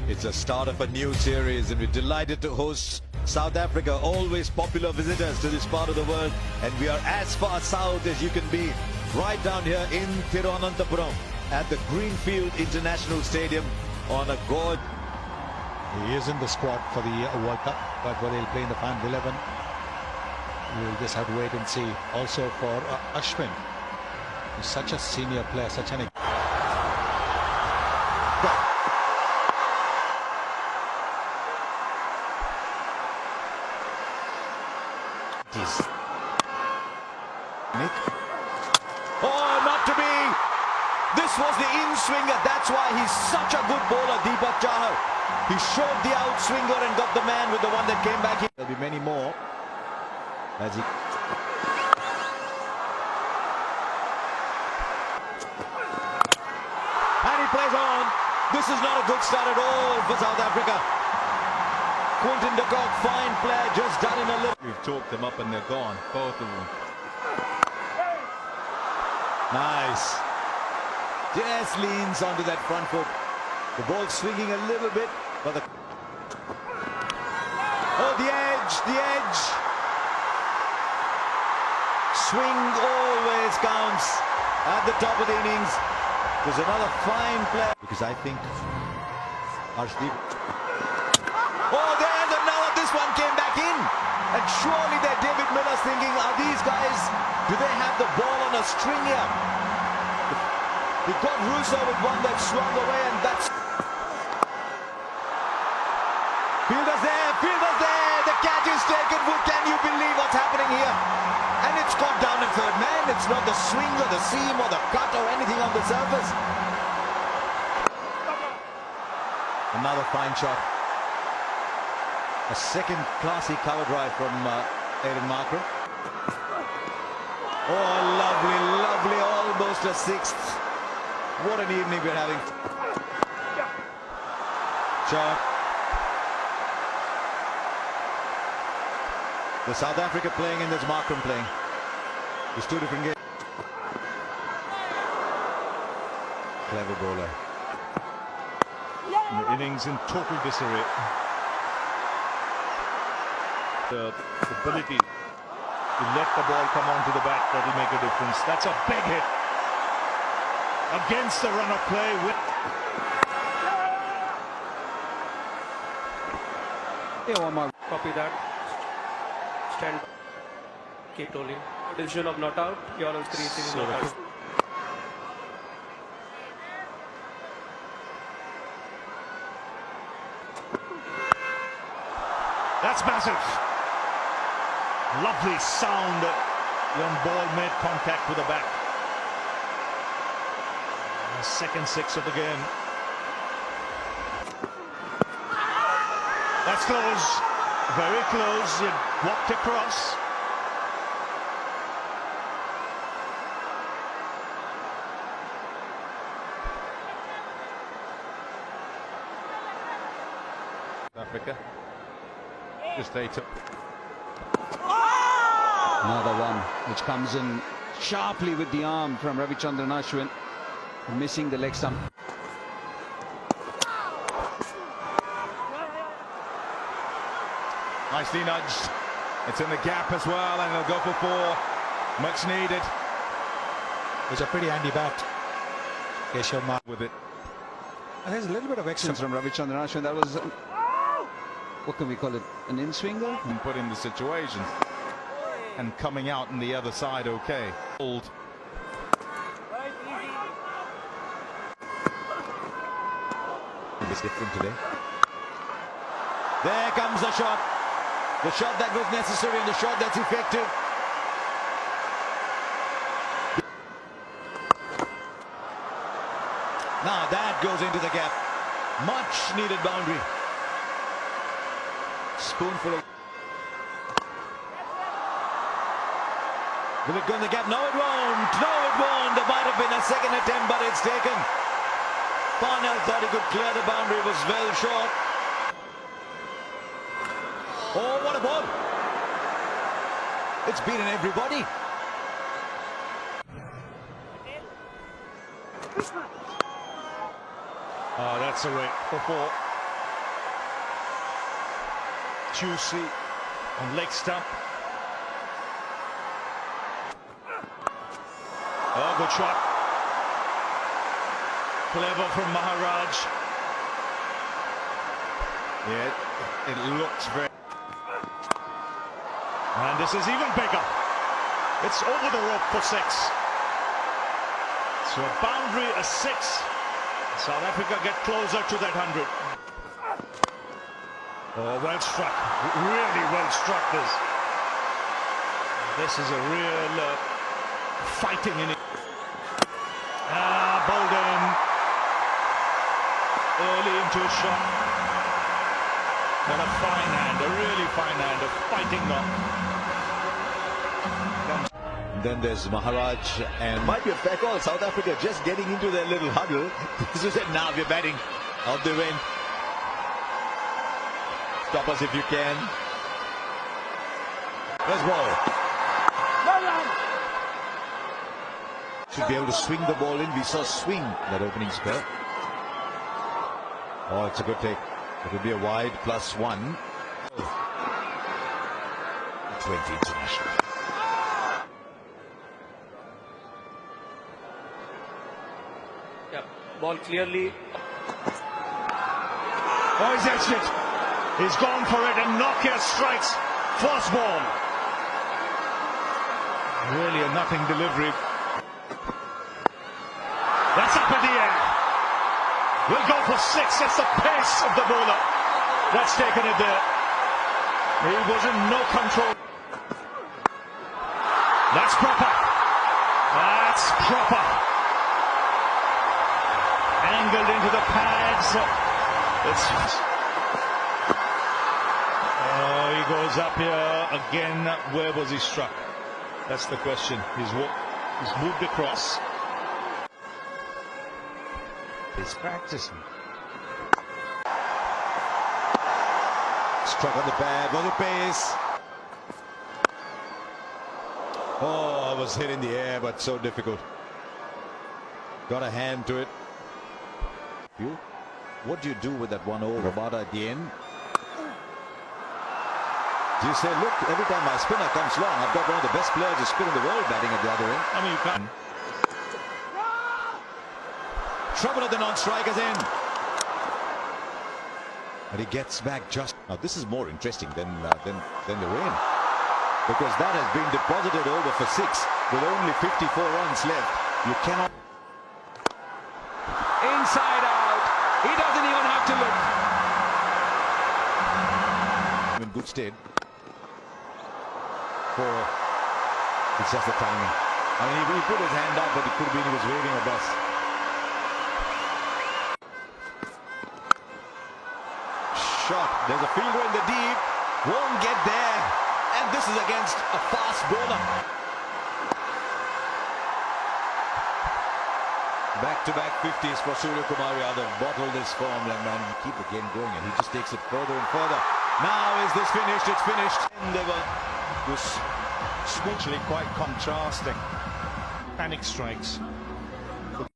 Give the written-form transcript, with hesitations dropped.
It's a start of a new series, and we're delighted to host South Africa, always popular visitors to this part of the world, and we are as far south as you can be, right down here in Thiruvananthapuram at the Greenfield International Stadium on a gorgeous. He is in the squad for the World Cup, but whether he'll play in the final 11, we'll just have to wait and see. Also for Ashwin, he's such a senior player, such an... Nick. Oh, not to be! This was the in-swinger. That's why he's such a good bowler, Deepak Chahar. He showed the out-swinger and got the man with the one that came back. There'll be many more. As he... And he plays on. This is not a good start at all for South Africa. Quinton de Kock, fine player, just done in a little. We've talked them up and they're gone, both of them. Nice. Just leans onto that front foot. The ball swinging a little bit, but the... Oh, the edge, the edge. Swing always counts at the top of the innings. There's another fine play. Because I think Arshdeep... Oh, there's another. This one came back in. And surely there David Miller's thinking, are these guys, do they have the ball on a string here? He got Russo with one that swung away, and that's... Fielder's there, the catch is taken. Can you believe what's happening here? And it's caught down in third man. It's not the swing or the seam or the cut or anything on the surface. Another fine shot. A second classy cover drive from Aiden Markram. Oh, lovely, lovely, almost a sixth. What an evening we're having. Shot. The South Africa playing and there's Markram playing. There's two different games. Clever bowler. And the innings in total disarray. The ability to let the ball come onto the bat, that'll make a difference. That's a big hit against the run of play. Yeah, one more. Copy that. Stand. Keep rolling. Decision of not out. You're on 3 series not out. That's massive. Lovely sound when ball made contact with the bat. The second six of the game. That's close. Very close. It walked across. Africa. Just they took. Another one which comes in sharply with the arm from Ravichandran Ashwin, missing the leg stump. Nicely nudged. It's in the gap as well, and they'll go for 4. Much needed. It's a pretty handy bat. Keshav Mark With it. And there's a little bit of excellence from Ravichandran Ashwin. That was, what can we call it, an in-swinger? And put in the situation. And coming out on the other side, okay. Old. It's different today. There comes the shot. The shot that was necessary and the shot that's effective. Now that goes into the gap. Much needed boundary. Spoonful of... Will it go in the gap? No, it won't. No, it won't. There might have been a second attempt, but it's taken. Parnell thought he could clear the boundary. It was well short. Oh, what a ball. It's beaten everybody. Oh, that's a rate for 4. juicy on leg stump. Oh, good shot. Clever from Maharaj. Yeah, it looks very... And this is even bigger. It's over the rope for 6. So a boundary, a 6. South Africa get closer to that 100. Oh, well struck. Really well struck this. This is a real fighting in it. Bolden. Early into a shot. But a fine hand, a really fine hand, a fighting knock. Then there's Maharaj, and might be a fair call. South Africa just getting into their little huddle. This is it now. We're batting. Out they win. Stop us if you can. Let's ball. Should be able to swing the ball in. We saw swing that opening spell. Oh, it's a good take. It will be a wide +1. 20 international. Yeah, ball clearly. Oh, he's edged it. He's gone for it, and Nokia strikes. First ball. Really a nothing delivery. That's up in the air. We'll go for 6. That's the pace of the bowler. That's taken it there. He was in no control. That's proper. That's proper. Angled into the pads. Oh, he goes up here again. Where was he struck? That's the question. He's moved across. He's practicing. Struck on the pad. Was it pace? Oh, I was hit in the air, but so difficult. Got a hand to it. What do you do with that 1 over Rabada at the end? Do you say, look, every time my spinner comes long, I've got one of the best players to spin in the world batting at the other end? I mean, you can't. Trouble at the non-strikers end. But he gets back just... Now, this is more interesting than the rain. Because that has been deposited over for 6 with only 54 runs left. You cannot... Inside out. He doesn't even have to look. In good stead. It's just the timing. I mean, he put his hand up, but it could have been he was waving a bus. Shot. There's a fielder in the deep. Won't get there. And this is against a fast bowler. Back-to-back 50s for Surya Kumar Yadav. Bottled this form, young man. Keep the game going, and he just takes it further and further. Now is this finished? It's finished. Was smoothly quite contrasting. Panic strikes.